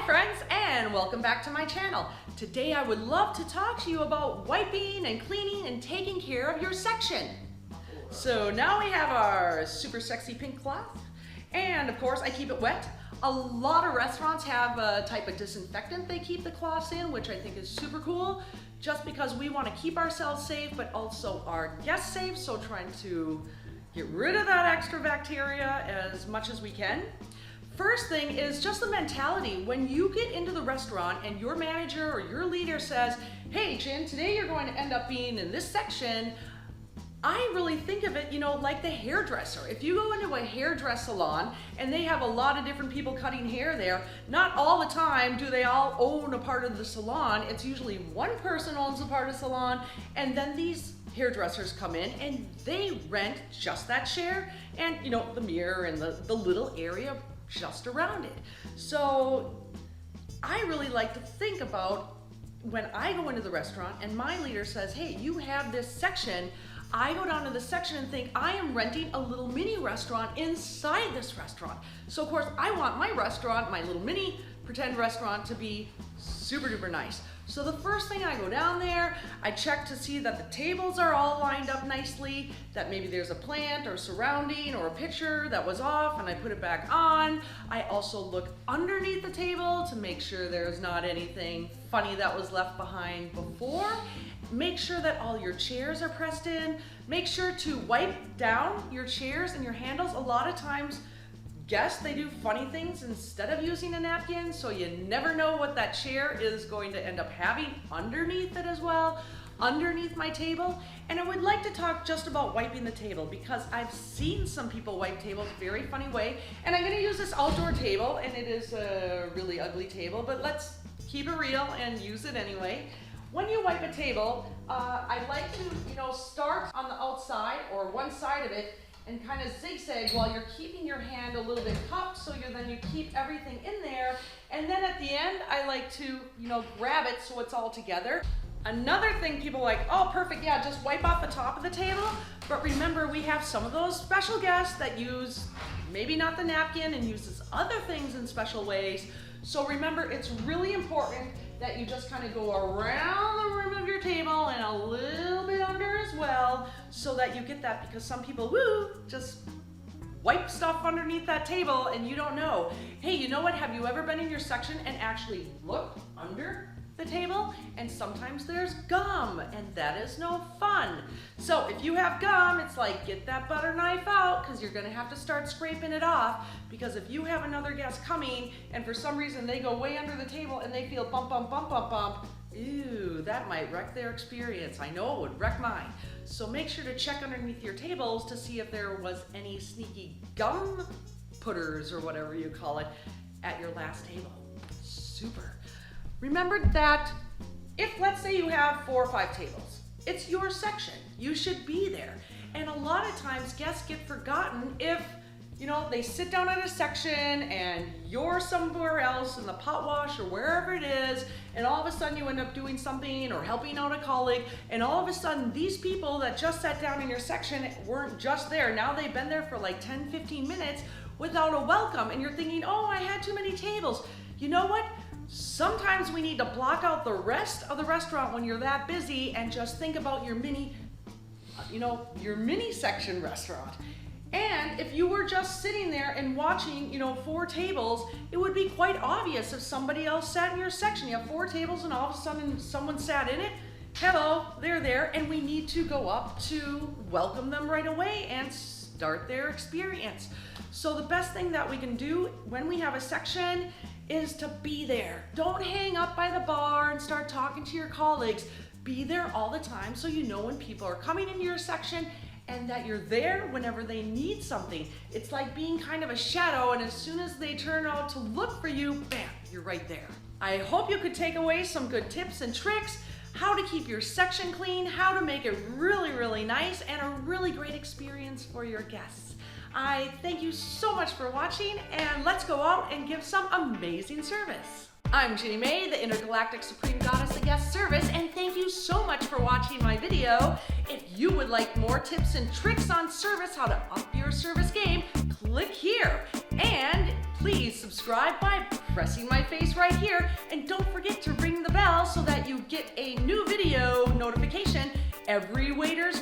Hi friends, and welcome back to my channel. Today I would love to talk to you about wiping and cleaning and taking care of your section. So now we have our super sexy pink cloth, and of course I keep it wet. A lot of restaurants have a type of disinfectant they keep the cloths in, which I think is super cool, just because we want to keep ourselves safe but also our guests safe, so trying to get rid of that extra bacteria as much as we can. First thing is just the mentality. When you get into the restaurant and your manager or your leader says, hey Jen, today you're going to end up being in this section, I really think of it, like the hairdresser. If you go into a hairdress salon and they have a lot of different people cutting hair there, not all the time do they all own a part of the salon. It's usually one person owns a part of the salon, and then these hairdressers come in and they rent just that chair and the mirror and the little area just around it. So I really like to think about when I go into the restaurant and my leader says, hey, you have this section, I go down to the section and think I am renting a little mini restaurant inside this restaurant. So of course I want my restaurant, my little mini pretend restaurant, to be super duper nice. So the first thing, I go down there, I check to see that the tables are all lined up nicely, that maybe there's a plant or surrounding or a picture that was off and I put it back on. I also look underneath the table to make sure there's not anything funny that was left behind before. Make sure that all your chairs are pressed in. Make sure to wipe down your chairs and your handles. A lot of times guests, they do funny things instead of using a napkin, so you never know what that chair is going to end up having underneath it as well, underneath my table. And I would like to talk just about wiping the table, because I've seen some people wipe tables a very funny way, and I'm going to use this outdoor table, and it is a really ugly table, but let's keep it real and use it anyway. When you wipe a table, I like to start on the outside or one side of it and kind of zigzag while you're keeping your hand a little bit cupped, so you keep everything in there. And then at the end, I like to, grab it so it's all together. Another thing people like, oh, perfect, yeah, just wipe off the top of the table. But remember, we have some of those special guests that use maybe not the napkin and uses other things in special ways. So remember, it's really important that you just kind of go around the rim of your table and a little bit under as well, so that you get that, because some people, just wipe stuff underneath that table and you don't know. Hey, you know what? Have you ever been in your section and actually looked under the table? And sometimes there's gum, and that is no fun. So if you have gum, it's like, get that butter knife out, because you're gonna have to start scraping it off, because if you have another guest coming and for some reason they go way under the table and they feel bump, bump, bump, bump, bump, ew, that might wreck their experience. I know it would wreck mine. So make sure to check underneath your tables to see if there was any sneaky gum putters or whatever you call it at your last table. Super. Remember that if, let's say, you have 4 or 5 tables, it's your section. You should be there. And a lot of times guests get forgotten if, they sit down at a section and you're somewhere else in the pot wash or wherever it is, and all of a sudden you end up doing something or helping out a colleague, and all of a sudden these people that just sat down in your section weren't just there. Now they've been there for like 10, 15 minutes without a welcome, and you're thinking, oh, I had too many tables. You know what? Sometimes we need to block out the rest of the restaurant when you're that busy and just think about your mini, your mini section restaurant. And if you were just sitting there and watching, 4 tables, it would be quite obvious if somebody else sat in your section. You have 4 tables and all of a sudden someone sat in it. Hello, they're there, and we need to go up to welcome them right away and start their experience. So the best thing that we can do when we have a section is to be there. Don't hang up by the bar and start talking to your colleagues. Be there all the time so you know when people are coming into your section and that you're there whenever they need something. It's like being kind of a shadow, and as soon as they turn out to look for you, bam, you're right there. I hope you could take away some good tips and tricks, how to keep your section clean, how to make it really, really nice, and a really great experience for your guests. I thank you so much for watching, and let's go out and give some amazing service. I'm Ginny Mae, the Intergalactic Supreme Goddess of Guest Service, and thank you so much for watching my video. If you would like more tips and tricks on service, how to up your service game, click here. And Please subscribe by pressing my face right here, and don't forget to ring the bell so that you get a new video notification every waiter's